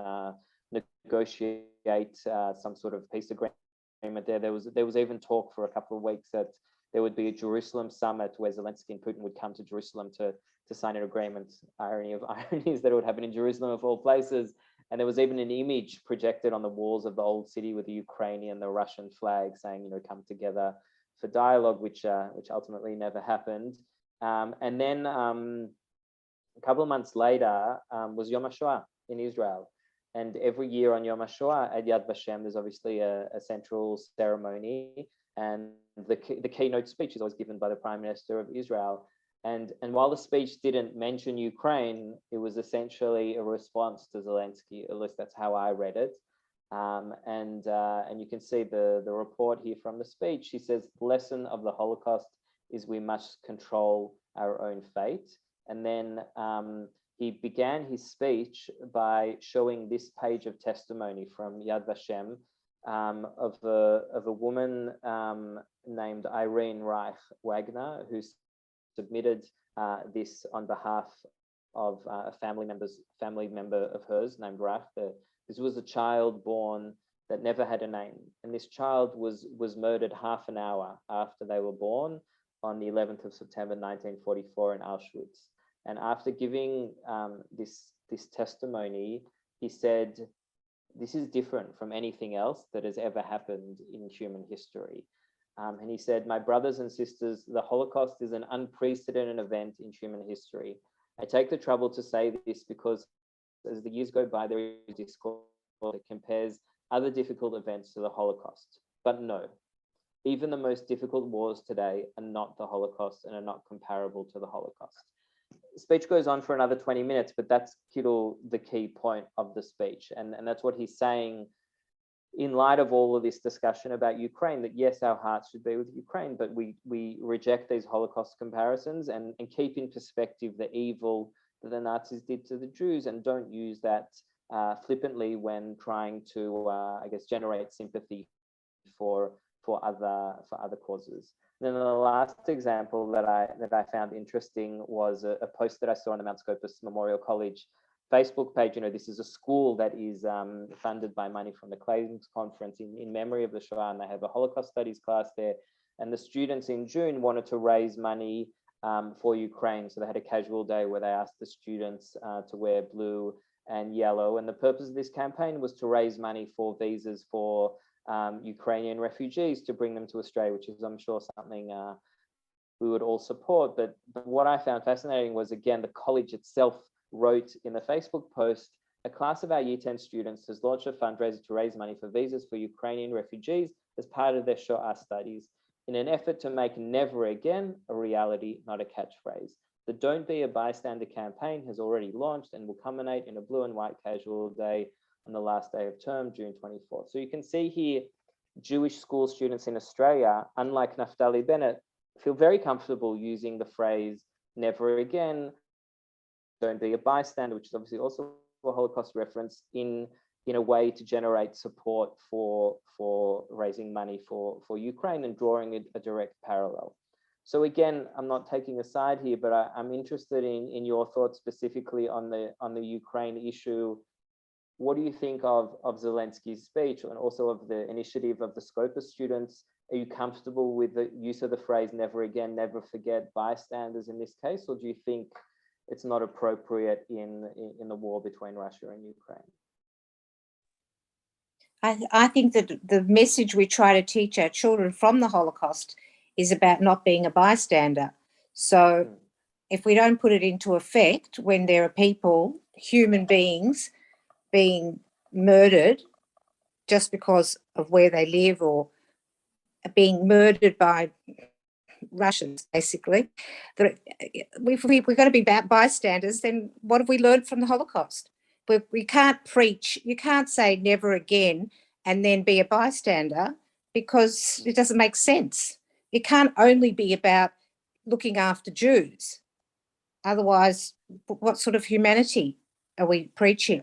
negotiate some sort of peace agreement there. There was even talk for a couple of weeks that there would be a Jerusalem summit where Zelensky and Putin would come to Jerusalem to sign an agreement. Irony of ironies that it would happen in Jerusalem of all places. And there was even an image projected on the walls of the old city with the Ukrainian, the Russian flag saying, you know, come together for dialogue, which ultimately never happened. And then a couple of months later was Yom HaShoah in Israel. And every year on Yom HaShoah at Yad Vashem, there's obviously a central ceremony. And the keynote speech is always given by the Prime Minister of Israel. And while the speech didn't mention Ukraine, it was essentially a response to Zelensky. At least that's how I read it. And you can see the report here from the speech. He says, the lesson of the Holocaust is we must control our own fate. And then he began his speech by showing this page of testimony from Yad Vashem of a woman named Irene Reich Wagner, who submitted this on behalf of a family member of hers named Reich. This was a child born that never had a name, and this child was murdered half an hour after they were born on the 11th of September 1944 in Auschwitz. And after giving this testimony, he said, "This is different from anything else that has ever happened in human history." And he said, "My brothers and sisters, the Holocaust is an unprecedented event in human history. I take the trouble to say this because as the years go by, there is discourse that compares other difficult events to the Holocaust. But no, even the most difficult wars today are not the Holocaust and are not comparable to the Holocaust." The speech goes on for another 20 minutes, but that's the key point of the speech. And that's what he's saying in light of all of this discussion about Ukraine, that yes, our hearts should be with Ukraine, but we reject these Holocaust comparisons and keep in perspective the evil that the Nazis did to the Jews, and don't use that flippantly when trying to, I guess, generate sympathy for other causes. And then the last example that I found interesting was a post that I saw on the Mount Scopus Memorial College Facebook page. You know, this is a school that is funded by money from the Claims Conference in memory of the Shoah, and they have a Holocaust Studies class there. And the students in June wanted to raise money for Ukraine. So they had a casual day where they asked the students to wear blue and yellow. And the purpose of this campaign was to raise money for visas for Ukrainian refugees to bring them to Australia, which is, I'm sure, something we would all support. But what I found fascinating was, again, the college itself wrote in the Facebook post, "A class of our Year 10 students has launched a fundraiser to raise money for visas for Ukrainian refugees as part of their Shoah studies in an effort to make never again a reality, not a catchphrase. The Don't Be a Bystander campaign has already launched and will culminate in a blue and white casual day on the last day of term, June 24th. So you can see here, Jewish school students in Australia, unlike Naftali Bennett, feel very comfortable using the phrase never again, don't be a bystander, which is obviously also a Holocaust reference, in a way to generate support for raising money for Ukraine and drawing a direct parallel. So again, I'm not taking a side here, but I'm interested in your thoughts specifically on the Ukraine issue. What do you think of Zelensky's speech, and also of the initiative of the Scopus students? Are you comfortable with the use of the phrase never again, never forget bystanders in this case, or do you think it's not appropriate in the war between Russia and Ukraine? I think that the message we try to teach our children from the Holocaust is about not being a bystander. So if we don't put it into effect when there are people, human beings, being murdered just because of where they live or are being murdered by Russians, basically. If we're going to be bystanders, then what have we learned from the Holocaust? We can't preach, you can't say never again and then be a bystander, because it doesn't make sense. It can't only be about looking after Jews. Otherwise, what sort of humanity are we preaching?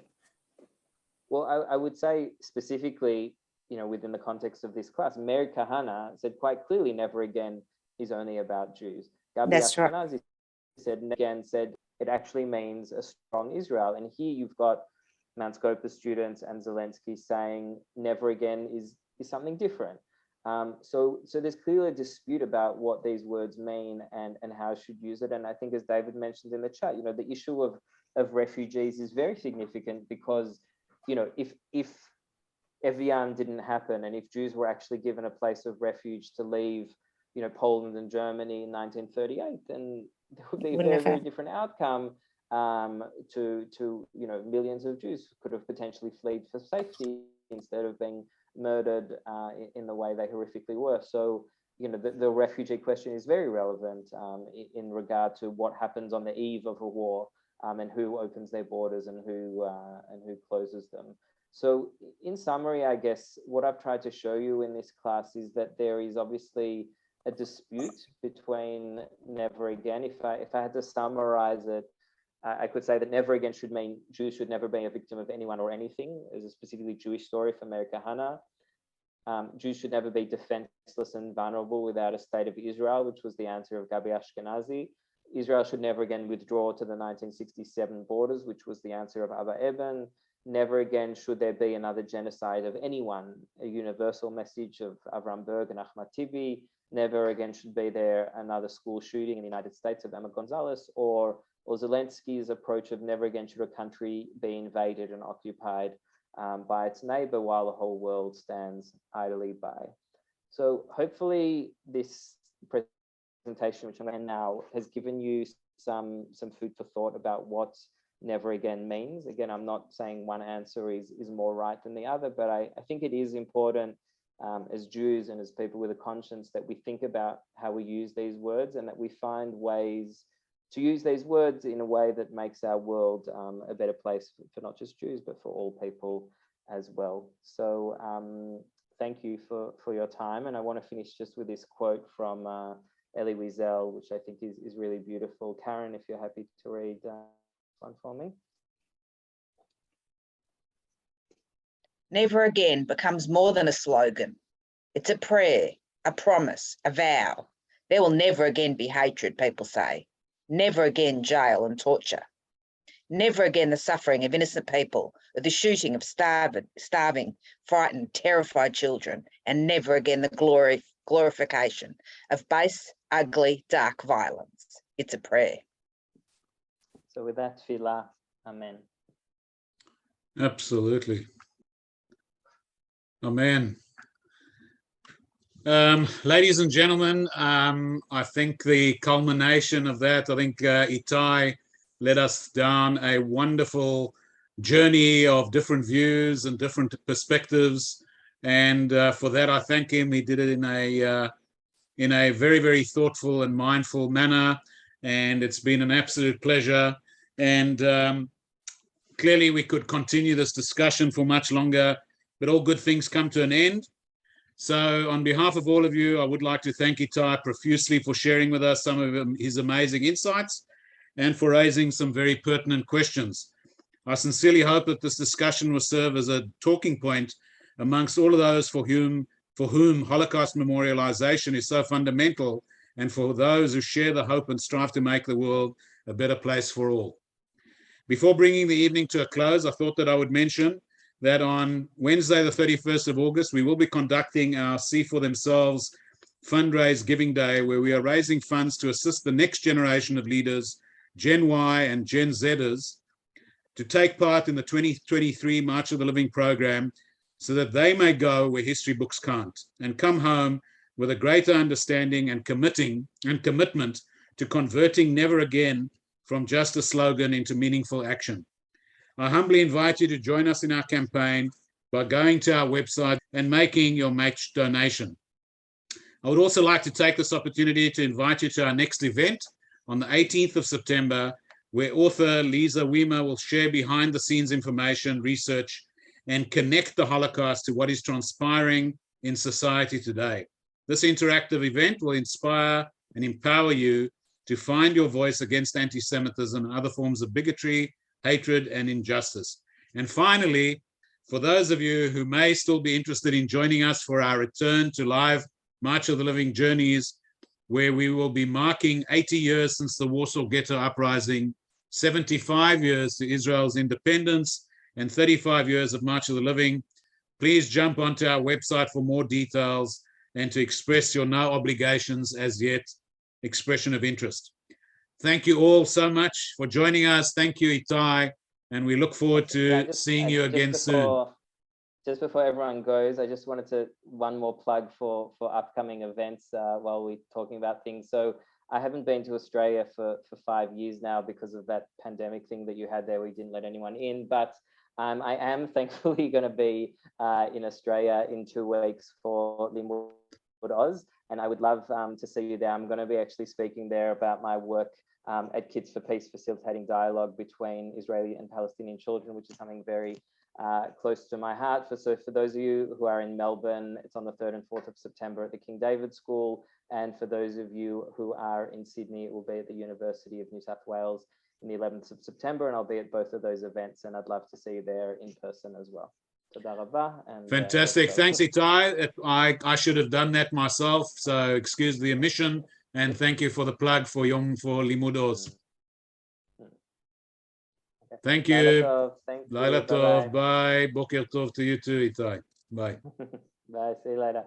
Well, I would say specifically, within the context of this class, Mary Kahana said quite clearly, never again is only about Jews. Gabi That's right. Ashkenazi said it actually means a strong Israel. And here you've got Mount Scopus students and Zelensky saying never again is something different. So there's clearly a dispute about what these words mean and how I should use it. And I think, as David mentioned in the chat, the issue of refugees is very significant, because if Evian didn't happen, and if Jews were actually given a place of refuge to leave Poland and Germany in 1938, then there would be a very, very different outcome to millions of Jews could have potentially fled for safety instead of being murdered in the way they horrifically were. So the refugee question is very relevant in regard to what happens on the eve of a war, and who opens their borders and who closes them. So in summary, I guess what I've tried to show you in this class is that there is obviously a dispute between never again. If I had to summarize it, I could say that never again should mean Jews should never be a victim of anyone or anything. There's a specifically Jewish story from Mary Kahana. Jews should never be defenseless and vulnerable without a state of Israel, which was the answer of Gabi Ashkenazi. Israel should never again withdraw to the 1967 borders, which was the answer of Abba Eban. Never again should there be another genocide of anyone, a universal message of Avram Berg and Ahmad Tibi. Never again should be there another school shooting in the United States of Emma Gonzalez, or Zelensky's approach of never again should a country be invaded and occupied by its neighbor while the whole world stands idly by. So hopefully this presentation, which I'm going to now, has given you some food for thought about what never again means. Again, I'm not saying one answer is more right than the other, but I think it is important as Jews and as people with a conscience that we think about how we use these words, and that we find ways to use these words in a way that makes our world a better place for not just Jews, but for all people as well. So thank you for your time. And I want to finish just with this quote from Elie Wiesel, which I think is really beautiful. Karen, if you're happy to read one for me. Never again becomes more than a slogan. It's a prayer, a promise, a vow. There will never again be hatred, people say. Never again jail and torture. Never again the suffering of innocent people, or the shooting of starving, frightened, terrified children, and never again the glorification of base, ugly, dark violence. It's a prayer. So with that, tefillah, amen. Absolutely. Amen. Ladies and gentlemen, I think the culmination of that, I think Ittay led us down a wonderful journey of different views and different perspectives. And for that, I thank him. He did it in a very, very thoughtful and mindful manner. And it's been an absolute pleasure. And clearly we could continue this discussion for much longer, but all good things come to an end. So on behalf of all of you, I would like to thank Ittay profusely for sharing with us some of his amazing insights and for raising some very pertinent questions. I sincerely hope that this discussion will serve as a talking point amongst all of those for whom Holocaust memorialization is so fundamental, and for those who share the hope and strive to make the world a better place for all. Before bringing the evening to a close, I thought that I would mention that on Wednesday, the 31st of August, we will be conducting our See for Themselves fundraise giving day, where we are raising funds to assist the next generation of leaders, Gen Y and Gen Zers, to take part in the 2023 March of the Living program, so that they may go where history books can't, and come home with a greater understanding and commitment to converting never again from just a slogan into meaningful action. I humbly invite you to join us in our campaign by going to our website and making your match donation. I would also like to take this opportunity to invite you to our next event on the 18th of September, where author Lisa Weimer will share behind-the-scenes information, research, and connect the Holocaust to what is transpiring in society today. This interactive event will inspire and empower you to find your voice against anti-Semitism and other forms of bigotry, hatred, and injustice. And finally, for those of you who may still be interested in joining us for our return to live March of the Living Journeys, where we will be marking 80 years since the Warsaw Ghetto Uprising, 75 years to Israel's independence, and 35 years of March of the Living, please jump onto our website for more details and to express your no obligations as yet expression of interest. Thank you all so much for joining us. Thank you, Ittay, and we look forward to seeing you again soon. Just before everyone goes, I just wanted to one more plug for upcoming events while we're talking about things. So I haven't been to Australia for 5 years now because of that pandemic thing that you had there. We didn't let anyone in, but I am thankfully going to be in Australia in 2 weeks for Limud Oz, and I would love to see you there. I'm going to be actually speaking there about my work at Kids for Peace, facilitating dialogue between Israeli and Palestinian children, which is something very close to my heart. So for those of you who are in Melbourne, it's on the 3rd and 4th of September at the King David School. And for those of you who are in Sydney, it will be at the University of New South Wales in the 11th of September. And I'll be at both of those events, and I'd love to see you there in person as well. Fantastic. Thanks, Ittay. I should have done that myself, so excuse the omission. And thank you for the plug for Limud Oz. Thank you. Laila Tov. Bye. Boker Tov to you too, Ittay. Bye. Bye. See you later.